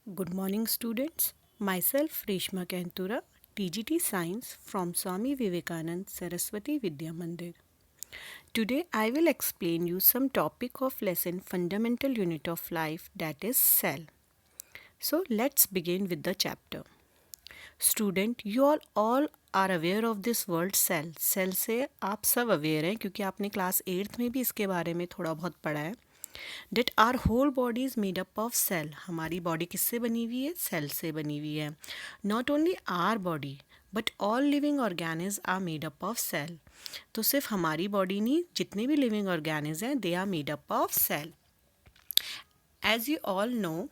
Good morning, students. Myself, Reshma Kentura, TGT Science from Swami Vivekanand Saraswati Vidya Mandir. Today, I will explain you some topic of lesson fundamental unit of life, that is cell. So, let's begin with the chapter. Student, you all are aware of this word cell. Cell से आप सब aware हैं क्योंकि आपने class 8th में भी इसके बारे में थोड़ा बहुत पढ़ा है. That our whole body is made up of cell. हमारी बॉडी किससे बनी हुई है? सेल से बनी हुई है. Not only our body but all living organism are made up of cell. तो सिर्फ हमारी बॉडी नहीं, जितने भी लिविंग ऑर्गेनिज हैं they are made up of cell. As you all know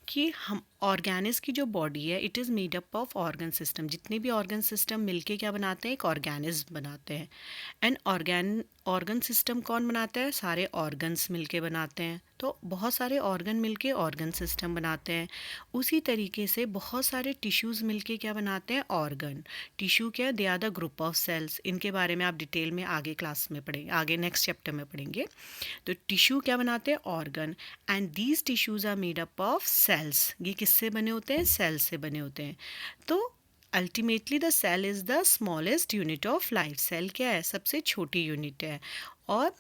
कि हम ऑर्गेनिज की जो बॉडी है it is made up of organ system. जितने भी ऑर्गन सिस्टम मिलके क्या बनाते हैं? एक ऑर्गेनिज बनाते हैं. एंड ऑर्गन सिस्टम कौन बनाता है? सारे ऑर्गन्स मिलके बनाते हैं. तो बहुत सारे ऑर्गन मिलके ऑर्गन सिस्टम बनाते हैं. उसी तरीके से बहुत सारे टिश्यूज़ मिलके क्या बनाते हैं? ऑर्गन. टिश्यू क्या है? They are the group of cells. इनके बारे में आप डिटेल में आगे क्लास में पढ़ेंगे, आगे नेक्स्ट चैप्टर में पढ़ेंगे. तो टिश्यू क्या बनाते हैं? Organ. And these tissues are made up of cells. ये किससे बने होते हैं? सेल्स से बने होते हैं. तो ultimately the cell is the smallest unit of life. Cell क्या है? सबसे छोटी यूनिट है. और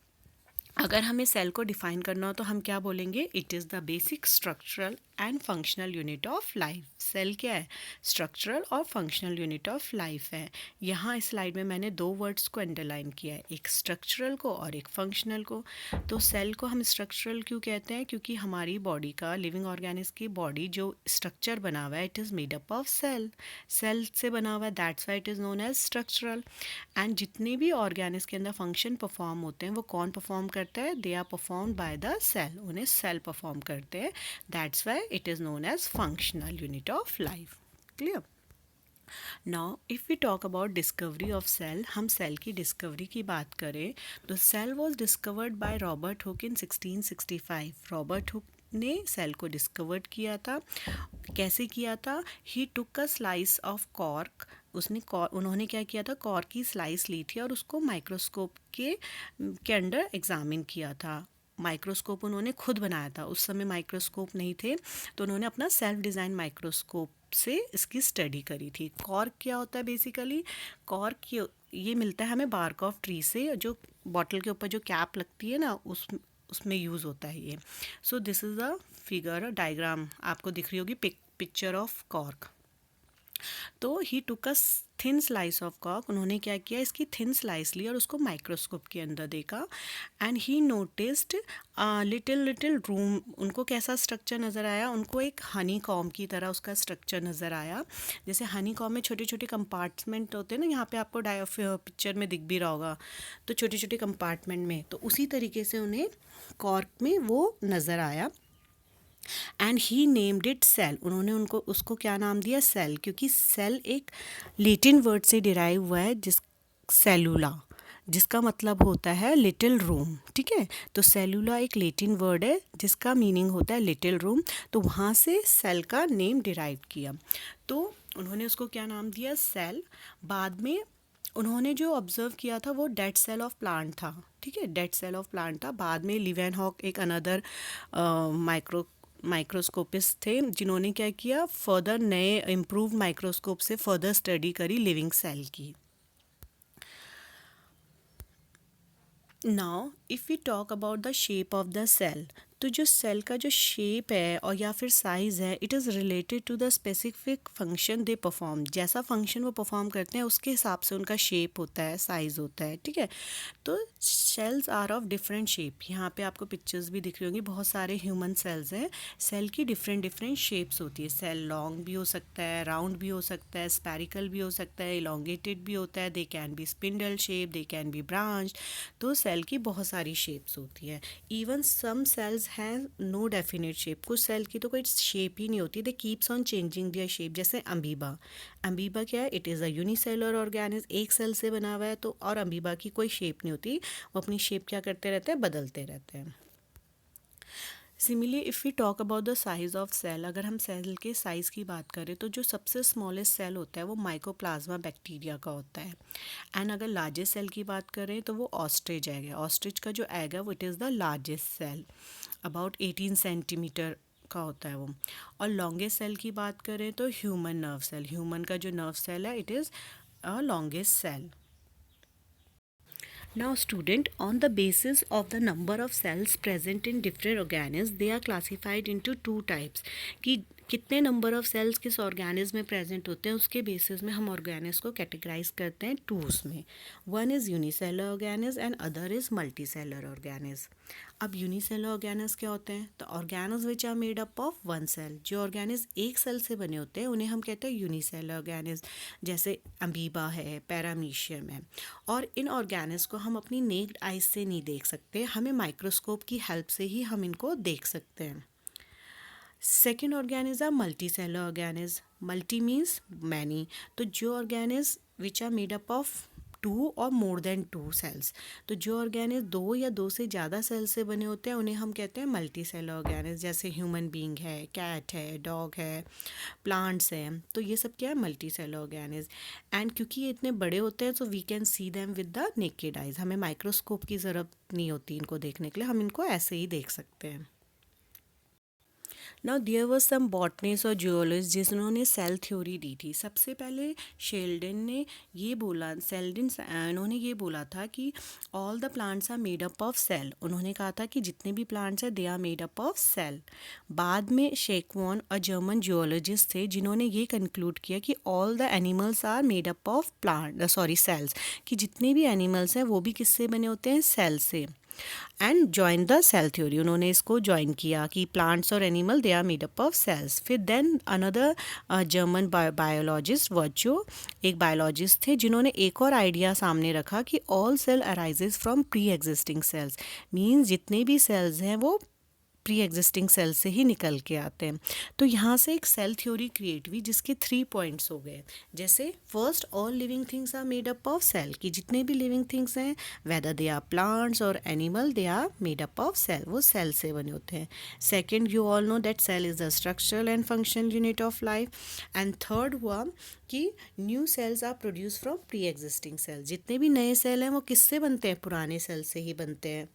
अगर हमें सेल को डिफाइन करना हो तो हम क्या बोलेंगे? It is the basic structural and functional unit of life. Cell क्या है? स्ट्रक्चरल और फंक्शनल यूनिट ऑफ लाइफ है. यहाँ इस स्लाइड में मैंने दो वर्ड्स को अंडरलाइन किया है, एक स्ट्रक्चरल को और एक फंक्शनल को. तो सेल को हम स्ट्रक्चरल क्यों कहते हैं? क्योंकि हमारी बॉडी का, लिविंग ऑर्गेनिज्म की बॉडी जो स्ट्रक्चर बना हुआ है it is made up of cell. Cell से बना हुआ है, that's why it is known as structural. And जितने भी ऑर्गेनिज्म के अंदर फंक्शन परफॉर्म होते हैं वो कौन परफॉर्म करता है? They are perform by the cell. उन्हें सेल परफॉर्म करते हैं. That's why it is known as functional unit of life. Clear? Now if we talk about discovery of cell, हम सेल की डिस्कवरी की बात करें तो cell was discovered by Robert Hooke in 1665. Robert Hooke ने cell को discovered किया था. कैसे किया था? He took a slice of cork. उन्होंने क्या किया था? कॉर्क की स्लाइस ली थी और उसको माइक्रोस्कोप के अंडर एग्जामिन किया था. माइक्रोस्कोप उन्होंने खुद बनाया था. उस समय माइक्रोस्कोप नहीं थे तो उन्होंने अपना सेल्फ डिज़ाइन माइक्रोस्कोप से इसकी स्टडी करी थी. कॉर्क क्या होता है? बेसिकली कॉर्क ये मिलता है हमें बार्क ऑफ ट्री से. जो बॉटल के ऊपर जो कैप लगती है ना उसमें यूज़ होता है ये. So this is a figure, diagram आपको दिख रही होगी, पिक्चर ऑफ कॉर्क. तो he took a thin slice of cork. उन्होंने क्या किया? इसकी थिन स्लाइस ली और उसको माइक्रोस्कोप के अंदर देखा. And he noticed little room. उनको कैसा स्ट्रक्चर नज़र आया? उनको एक हनी कॉम की तरह उसका स्ट्रक्चर नज़र आया. जैसे हनी कॉम में छोटे छोटे कंपार्टमेंट होते हैं ना, यहाँ पे आपको पिक्चर में दिख भी रहा होगा. तो छोटे छोटे कंपार्टमेंट में, तो उसी तरीके से उन्हें कॉर्क में वो नज़र आया. And he named it cell. उन्होंने उसको क्या नाम दिया? सेल. क्योंकि सेल एक लैटिन वर्ड से डिराइव हुआ है सेलुला, जिसका मतलब होता है लिटिल रूम. ठीक है? तो सेलुला एक लैटिन वर्ड है जिसका मीनिंग होता है लिटिल रूम. तो वहाँ से सेल का नेम डिराइव किया. तो उन्होंने उसको क्या नाम दिया? सेल. बाद में उन्होंने जो ऑब्जर्व किया था वो डेड सेल ऑफ प्लांट था. ठीक है? डेड सेल ऑफ प्लांट था. बाद में लिवेनहॉक एक अनदर माइक्रोस्कोपिस्ट थे जिन्होंने क्या किया? फर्दर नए इम्प्रूव माइक्रोस्कोप से फर्दर स्टडी करी लिविंग सेल की. Now if we talk about the shape of the cell, तो जो सेल का जो शेप है और या फिर साइज़ है it is related to the specific function they perform. जैसा फंक्शन वो परफॉर्म करते हैं उसके हिसाब से उनका शेप होता है, साइज़ होता है. ठीक है? तो cells are of different shape. यहाँ पे आपको पिक्चर्स भी दिख रही होंगी, बहुत सारे ह्यूमन सेल्स हैं. सेल की डिफरेंट शेप्स होती है. सेल लॉन्ग भी हो सकता है, राउंड भी हो सकता है, स्पेरिकल भी हो सकता है, इलोंगेटेड भी होता है. They can be spindle shape, they can be branch. तो सेल की बहुत सारी शेप्स होती हैं. इवन सम सेल्स हैं नो डेफिनेट शेप. कुछ सेल की तो कोई शेप ही नहीं होती. They keeps on changing their shape. जैसे अमीबा. अमीबा क्या है? It is a unicellular organism. एक सेल से बना हुआ है. तो और अमीबा की कोई शेप नहीं होती, वो अपनी शेप क्या करते रहते हैं? बदलते रहते हैं. Similarly if we talk about the size of cell, अगर हम सेल के साइज़ की बात करें तो जो सबसे स्मॉलेस्ट सेल होता है वो माइकोप्लाज्मा बैक्टीरिया का होता है. एंड अगर लार्जेस्ट सेल की बात करें तो वो ऑस्ट्रिच एग है. ऑस्ट्रिच का जो एग है वो it is the largest cell, about 18 centimetre रखा होता है वो। और लॉन्गेस्ट सेल की बात करें तो ह्यूमन नर्व सेल, ह्यूमन का जो नर्व सेल है it is a longest cell. Now student, on the basis of the number of cells present in different organisms, they are classified into two types. कि कितने number of sales किस organism में present होते हैं उसके basis में हम organism को कैटेगराइज करते हैं टूज में. One is unicellular organism and other is multicellular organism. अब यूनिसेलर ऑर्गेनिज्म क्या होते हैं? तो organism which are made up of one cell. जो ऑर्गेनिज्म एक सेल से बने होते हैं उन्हें हम कहते हैं यूनिसेलर ऑर्गेनिज्म, जैसे अमीबा है, पैरामीशियम है. और इन ऑर्गेनिज्म को हम अपनी नेक्ड आइज से नहीं देख सकते, हमें माइक्रोस्कोप की हेल्प से ही हम इनको देख सकते हैं. Second organism multicellular organism. Multi means many. तो जो organism which are made up of two और मोर देन टू सेल्स. तो जो ऑर्गेनिज्म दो या दो से ज़्यादा सेल से बने होते हैं उन्हें हम कहते हैं मल्टी सेलर ऑर्गेनिज्म. जैसे ह्यूमन बीइंग है, कैट है, डॉग है, प्लांट्स हैं. तो ये सब क्या है? Multi cellular organism. एंड क्योंकि ये इतने बड़े होते हैं so we can see them with the naked eyes. हमें माइक्रोस्कोप की ज़रूरत नहीं होती इनको देखने के लिए, हम इनको ऐसे ही देख सकते हैं. Now there was some botanist और जियोलॉजिस्ट जिन्होंने सेल थ्योरी दी थी. सबसे पहले शेल्डन ने ये बोला, इन्होंने ये बोला था कि all the plants are made up of cell. उन्होंने कहा था कि जितने भी प्लांट्स हैं they are made up of cell. बाद में शेकवॉन और जर्मन जियोलॉजिस्ट थे जिन्होंने ये कंक्लूड किया कि all the animals are made up of cells. कि जितने भी एनिमल्स हैं वो भी किससे बने होते हैं? सेल से. And join the cell theory. उन्होंने इसको ज्वाइन किया कि प्लांट्स और animal they are made up of cells. फिर then another German biologist Virchow, एक बायोलॉजिस्ट थे जिन्होंने एक और आइडिया सामने रखा कि all cell arises from pre existing cells. Means जितने भी सेल्स हैं वो प्री एग्जिस्टिंग सेल से ही निकल के आते हैं. तो यहाँ से एक सेल थ्योरी क्रिएट हुई जिसके 3 पॉइंट्स हो गए. जैसे first, all living things are made up of cell. कि जितने भी लिविंग थिंग्स हैं वेदर दे आर प्लांट्स और animal they are made up of cell, वो सेल से बने होते हैं. Second, you all know that cell is the structural and functional unit of life. And third हुआ कि new cells are produce from pre existing cell. जितने भी नए सेल हैं वो किससे बनते हैं? पुराने सेल से ही बनते हैं.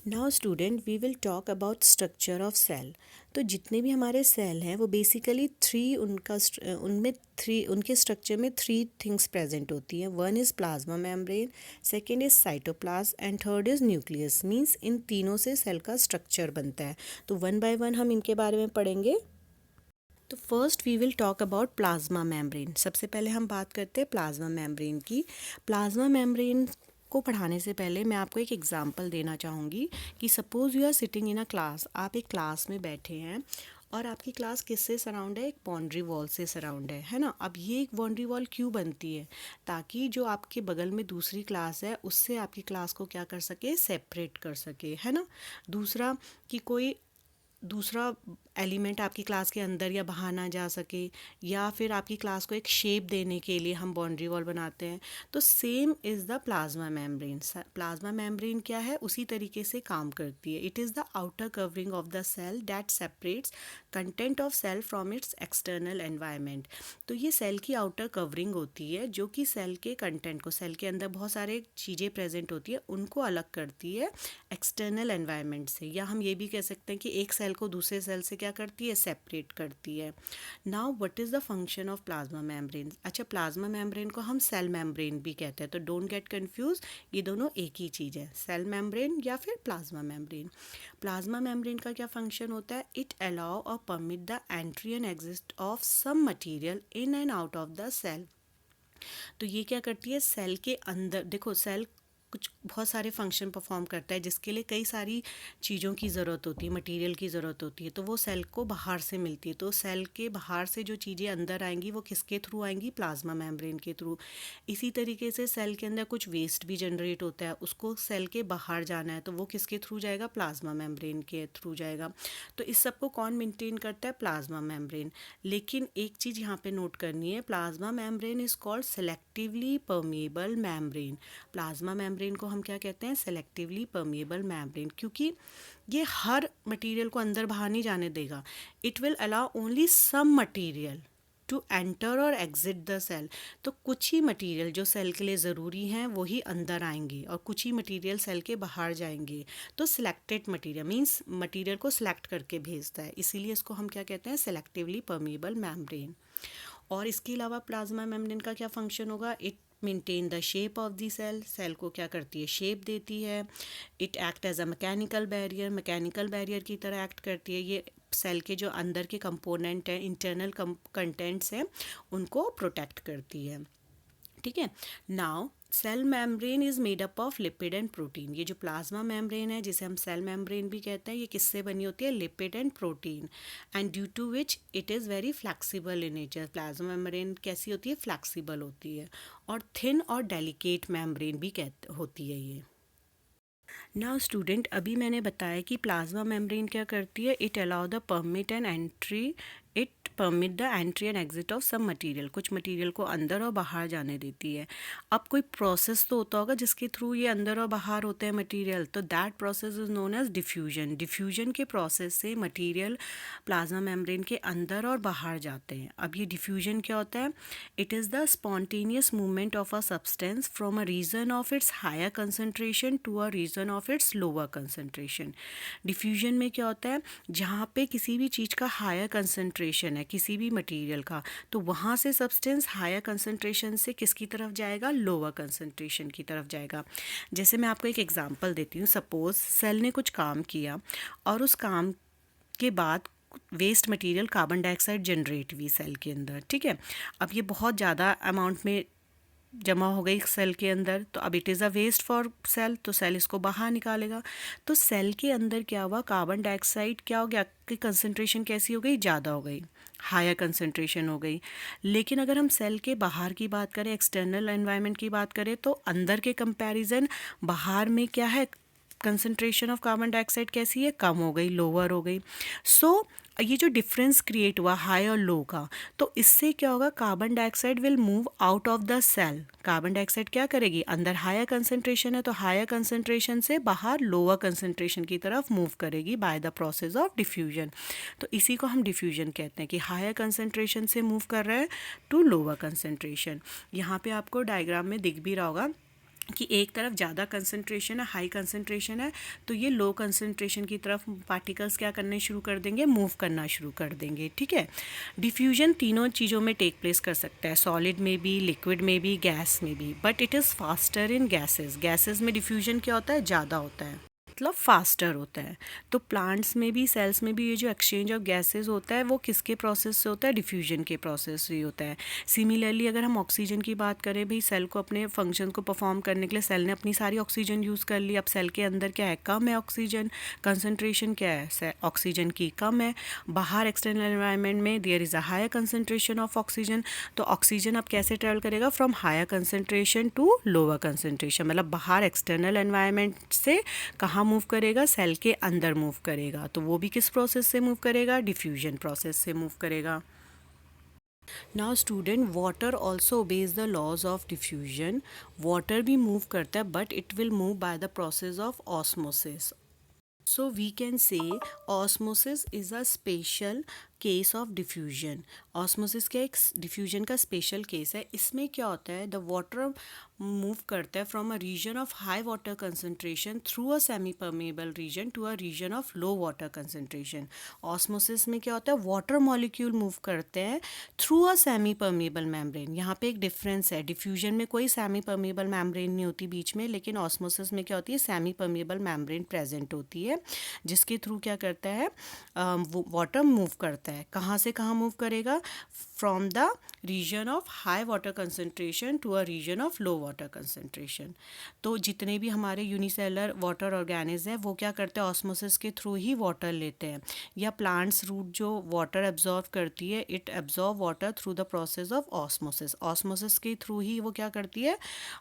Now student, we will talk about structure of cell. तो जितने भी हमारे सेल हैं वो बेसिकली उनके स्ट्रक्चर में 3 थिंग्स प्रेजेंट होती हैं. One is plasma membrane, second is cytoplasm and third is nucleus. Means in तीनों से सेल का स्ट्रक्चर बनता है. तो वन बाय वन हम इनके बारे में पढ़ेंगे. तो first we will talk about plasma membrane. सबसे पहले हम बात करते हैं प्लाज्मा मेम्ब्रेन की. प्लाज्मा मेम्ब्रेन को पढ़ाने से पहले मैं आपको एक एग्जांपल देना चाहूँगी कि suppose you are sitting in a class. आप एक क्लास में बैठे हैं और आपकी क्लास किससे सराउंड है? एक बाउंड्री वॉल से सराउंड है ना. अब ये एक बाउंड्री वॉल क्यों बनती है? ताकि जो आपके बगल में दूसरी क्लास है उससे आपकी क्लास को क्या कर सके? सेपरेट कर सके, है ना. दूसरा कि कोई दूसरा एलिमेंट आपकी क्लास के अंदर या बाहर ना जा सके, या फिर आपकी क्लास को एक शेप देने के लिए हम बाउंड्री वॉल बनाते हैं. तो same is the plasma membrane. Plasma membrane क्या है? उसी तरीके से काम करती है. It is the outer covering of the cell that separates content of cell from its external environment. तो ये सेल की आउटर कवरिंग होती है जो कि सेल के कंटेंट को, सेल के अंदर बहुत सारे चीज़ें प्रेजेंट होती है उनको अलग करती है एक्सटर्नल एनवायरनमेंट से. या हम ये भी कह सकते हैं कि एक सेल को दूसरे सेल से क्या करती है? सेपरेट करती है. Now what is the function of plasma membrane? अच्छा, प्लाज्मा मेम्ब्रेन को हम सेल मेम्ब्रेन भी कहते हैं, तो डोंट गेट कंफ्यूज. ये दोनों एक ही चीज़ है, सेल मेम्ब्रेन या फिर प्लाज्मा मेम्ब्रेन. प्लाज्मा मेम्ब्रेन का क्या फंक्शन होता है? इट अलाउ और permit the entry and exit of some material in and out of the cell. तो ये क्या करती है? सेल के अंदर, देखो सेल कुछ बहुत सारे फंक्शन परफॉर्म करता है जिसके लिए कई सारी चीज़ों की ज़रूरत होती है, मटेरियल की ज़रूरत होती है. तो वो सेल को बाहर से मिलती है. तो सेल के बाहर से जो चीज़ें अंदर आएंगी वो किसके थ्रू आएंगी? प्लाज्मा मेम्ब्रेन के थ्रू. इसी तरीके से सेल के अंदर कुछ वेस्ट भी जनरेट होता है, उसको सेल के बाहर जाना है तो वो किसके थ्रू जाएगा? प्लाज्मा मेम्ब्रेन के थ्रू जाएगा. तो इस सब को कौन मेंटेन करता है? Plasma membrane. लेकिन एक चीज़ यहाँ पे नोट करनी है, plasma membrane is called selectively permeable membrane. Plasma membrane को हम क्या कहते हैं? Selectively permeable membrane. क्योंकि ये हर मटेरियल को अंदर बाहर नहीं जाने देगा. It will allow only some material to enter और एग्जिट द सेल। तो कुछ ही मटेरियल जो सेल के लिए ज़रूरी हैं वो ही अंदर आएंगे और कुछ ही मटेरियल सेल के बाहर जाएंगे। तो सिलेक्टेड मटेरियल मींस मटेरियल को सिलेक्ट करके भेजता है, इसीलिए इसको हम क्या कहते हैं, सेलेक्टिवली परमिएबल मेम्ब्रेन। और इसके अलावा प्लाज्मा मेम्ब्रेन का क्या फंक्शन होगा, it maintain the shape of the cell, cell को क्या करती है, शेप देती है। It act as a mechanical barrier, mechanical barrier की तरह एक्ट करती है। ये सेल के जो अंदर के कंपोनेंट हैं, इंटरनल कंटेंट्स हैं, उनको प्रोटेक्ट करती है। ठीक है। Now cell membrane is made up of lipid and protein. ये जो प्लाज्मा मेम्ब्रेन है जिसे हम सेल मेम्ब्रेन भी कहते हैं, ये किससे बनी होती है, lipid and protein, and due to which it is very flexible in nature. Plasma membrane कैसी होती है, फ्लैक्सीबल होती है, और थिन और डेलिकेट मेम्ब्रेन भी होती है ये। नाउ स्टूडेंट, अभी मैंने बताया कि प्लाज्मा मेम्ब्रेन क्या करती है, it allow the permit and entry, it permit the entry and exit of some material. कुछ मटेरियल को अंदर और बाहर जाने देती है। अब कोई प्रोसेस तो होता होगा जिसके थ्रू ये अंदर और बाहर होते हैं मटेरियल, तो that process is known as diffusion. Diffusion के प्रोसेस से मटेरियल प्लाज्मा मेम्ब्रेन के अंदर और बाहर जाते हैं। अब ये डिफ्यूजन क्या होता है, it is the spontaneous movement of a substance from a region of its higher concentration to a region of its lower concentration. Diffusion में क्या होता है, जहाँ पे किसी भी चीज़ का हायर कंसनट्रेशन है, किसी भी मटेरियल का, तो वहाँ से सब्सटेंस हायर कंसनट्रेशन से किसकी तरफ जाएगा, लोअर कंसनट्रेशन की तरफ जाएगा। जैसे मैं आपको एक एग्जांपल देती हूँ। सपोज सेल ने कुछ काम किया और उस काम के बाद waste material carbon dioxide generate हुई सेल के अंदर। ठीक है। अब ये बहुत ज़्यादा अमाउंट में जमा हो गई सेल के अंदर, तो अब it is a waste for cell, तो सेल इसको बाहर निकालेगा। तो सेल के अंदर क्या हुआ, कार्बन डाइऑक्साइड क्या हो गया, कि कंसंट्रेशन कैसी हो गई, ज़्यादा हो गई, हायर कंसंट्रेशन हो गई। लेकिन अगर हम सेल के बाहर की बात करें, एक्सटर्नल एनवायरनमेंट की बात करें, तो अंदर के कंपैरिजन बाहर में क्या है, कंसंट्रेशन ऑफ कार्बन डाइऑक्साइड कैसी है, कम हो गई, लोअर हो गई। सो ये जो डिफरेंस क्रिएट हुआ हाई और लो का, तो इससे क्या होगा, carbon dioxide will move out of the cell. Carbon dioxide क्या करेगी, अंदर हायर कंसंट्रेशन है तो हायर कंसंट्रेशन से बाहर लोअर कंसंट्रेशन की तरफ मूव करेगी bye the process of diffusion. तो इसी को हम डिफ्यूजन कहते हैं कि हायर कंसंट्रेशन से मूव कर रहा है टू लोअर कंसंट्रेशन। यहाँ पे आपको डायग्राम में दिख भी रहा होगा कि एक तरफ ज़्यादा कंसंट्रेशन है, हाई कंसंट्रेशन है, तो ये लो कंसंट्रेशन की तरफ पार्टिकल्स क्या करने शुरू कर देंगे, मूव करना शुरू कर देंगे। ठीक है। डिफ्यूजन तीनों चीज़ों में टेक प्लेस कर सकता है, सॉलिड में भी, लिक्विड में भी, गैस में भी, but it is faster in gases. Gases में डिफ्यूजन क्या होता है, ज़्यादा होता है, मतलब फास्टर होता है। तो प्लांट्स में भी, सेल्स में भी ये जो एक्सचेंज ऑफ गैसेस होता है वो किसके प्रोसेस से होता है, डिफ्यूजन के प्रोसेस से ही होता है। सिमिलरली अगर हम ऑक्सीजन की बात करें, भाई सेल को अपने फंक्शन को परफॉर्म करने के लिए सेल ने अपनी सारी ऑक्सीजन यूज़ कर ली। अब सेल के अंदर क्या है, कम है ऑक्सीजन, कंसनट्रेशन क्या है, ऑक्सीजन की कम है। बाहर एक्सटर्नल एनवायरनमेंट में there is a higher concentration of oxygen, तो ऑक्सीजन अब कैसे ट्रेवल करेगा, from higher concentration to lower concentration, मतलब बाहर एक्सटर्नल एनवायरनमेंट से कहाँ मूव करेगा, सेल के अंदर मूव करेगा। तो वो भी किस प्रोसेस से मूव करेगा, डिफ्यूजन प्रोसेस से मूव करेगा। Now student, water also obeys the laws of diffusion. Water भी मूव करता है but it will move by the process of osmosis. So we can say osmosis is a special case of diffusion. Osmosis क्या एक diffusion का special case है। इसमें क्या होता है, the water मूव करता है from a region of high water concentration through a semi permeable region to a region of low water concentration. Osmosis में क्या होता है, वाटर मॉलिक्यूल मूव करते हैं through a semi permeable membrane. यहाँ पे एक डिफरेंस है, डिफ्यूजन में कोई सेमी परमेबल मेम्ब्रेन नहीं होती बीच में, लेकिन ऑस्मोसिस में क्या होती है, सेमी परमेबल मेम्ब्रेन प्रेजेंट होती है, जिसके थ्रू क्या करता है, वाटर मूव करता है। कहाँ से कहाँ मूव करेगा, from the region of high water concentration to a region of low water concentration. तो जितने भी हमारे यूनिसेलर वाटर ऑर्गेनिज्म हैं वो क्या करते हैं, ऑस्मोसिस के थ्रू ही वाटर लेते हैं। या प्लांट्स रूट जो वाटर एब्जॉर्व करती है, it absorb water through the process of osmosis. Osmosis के थ्रू ही वो क्या करती है,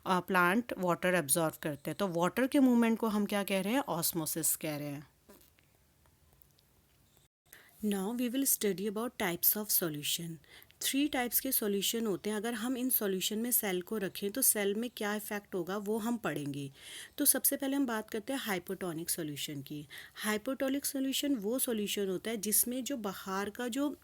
प्लांट वाटर एब्जॉर्व करते हैं। तो वाटर के मूवमेंट को हम क्या कह रहे हैं, ऑस्मोसिस कह रहे हैं। Now we will study about types of solution. 3 types के सॉल्यूशन होते हैं। अगर हम इन सॉल्यूशन में सेल को रखें तो सेल में क्या इफेक्ट होगा वो हम पढ़ेंगे। तो सबसे पहले हम बात करते हैं हाइपोटोनिक सॉल्यूशन की। हाइपोटोनिक सॉल्यूशन वो सॉल्यूशन होता है जिसमें जो बाहर का जो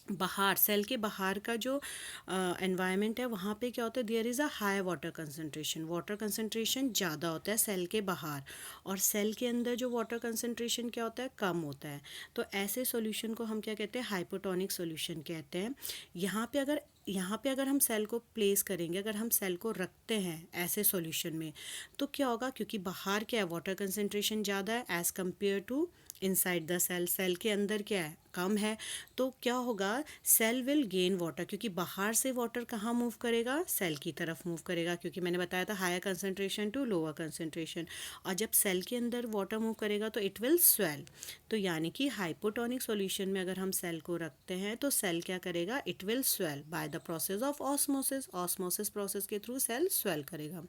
बाहर, सेल के बाहर का जो एनवायरनमेंट है वहाँ पे क्या होता है, there is a high water concentration ज़्यादा होता है सेल के बाहर, और सेल के अंदर जो वाटर कंसंट्रेशन क्या होता है, कम होता है। तो ऐसे सॉल्यूशन को हम क्या कहते हैं, हाइपोटोनिक सॉल्यूशन कहते हैं। यहाँ पे अगर हम सेल को प्लेस करेंगे, अगर हम सेल को रखते हैं ऐसे सॉल्यूशन में, तो क्या होगा, क्योंकि बाहर क्या है, वाटर कंसंट्रेशन ज़्यादा है as compare to inside the cell, cell के अंदर क्या है, कम है। तो क्या होगा, सेल विल गेन वाटर, क्योंकि बाहर से वाटर कहाँ मूव करेगा, सेल की तरफ मूव करेगा, क्योंकि मैंने बताया था higher concentration to lower concentration. और जब सेल के अंदर वाटर मूव करेगा तो इट विल स्वेल। तो यानी कि हाइपोटोनिक सॉल्यूशन में अगर हम सेल को रखते हैं तो सेल क्या करेगा, it will swell bye the process of osmosis, osmosis process के थ्रू सेल स्वेल करेगा।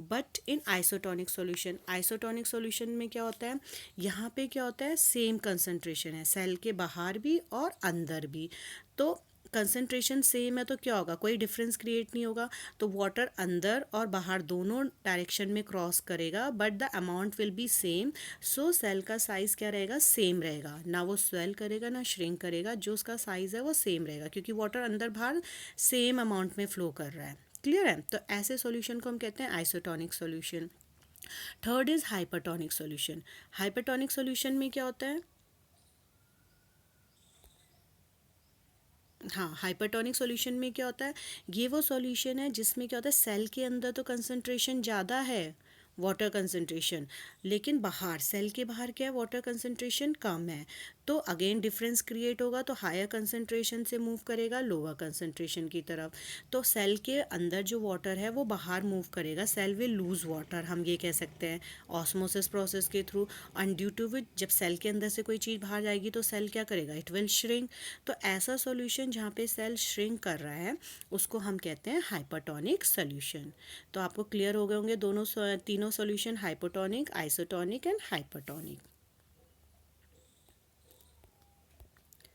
बट इन आइसोटोनिक सॉल्यूशन में क्या होता है, यहाँ पे क्या होता है, सेम कंसंट्रेशन है सेल के बाहर भी और अंदर भी। तो कंसंट्रेशन सेम है तो क्या होगा, कोई डिफरेंस क्रिएट नहीं होगा। तो वाटर अंदर और बाहर दोनों डायरेक्शन में क्रॉस करेगा, but the amount will be same. So cell का साइज़ क्या रहेगा, सेम रहेगा, ना वो स्वेल करेगा ना श्रिंक करेगा, जो उसका साइज़ है वो सेम रहेगा, क्योंकि वाटर अंदर बाहर सेम अमाउंट में फ्लो कर रहा है। क्लियर है। तो ऐसे सॉल्यूशन को हम कहते हैं isotonic solution. Third is hypertonic solution. Hypertonic solution में क्या होता है, हाँ, हाइपरटोनिक सॉल्यूशन में क्या होता है, ये वो सॉल्यूशन है जिसमें क्या होता है, सेल के अंदर तो कंसंट्रेशन ज़्यादा है, वाटर कंसंट्रेशन, लेकिन बाहर, सेल के बाहर क्या है, वाटर कंसंट्रेशन कम है। तो अगेन डिफरेंस क्रिएट होगा, तो हायर कंसंट्रेशन से मूव करेगा लोअर कंसंट्रेशन की तरफ। तो सेल के अंदर जो वाटर है वो बाहर मूव करेगा, सेल विल लूज़ वाटर, हम ये कह सकते हैं, ऑस्मोसिस प्रोसेस के थ्रू। एंड ड्यू टू विच जब सेल के अंदर से कोई चीज़ बाहर जाएगी तो सेल क्या करेगा, इट विल श्रिंक। तो ऐसा सॉल्यूशन जहाँ पे सेल श्रिंक कर रहा है उसको हम कहते हैं हाइपरटोनिक सॉल्यूशन। तो आपको क्लियर हो गए होंगे दोनों तीनों solution, hypotonic, isotonic and hypertonic.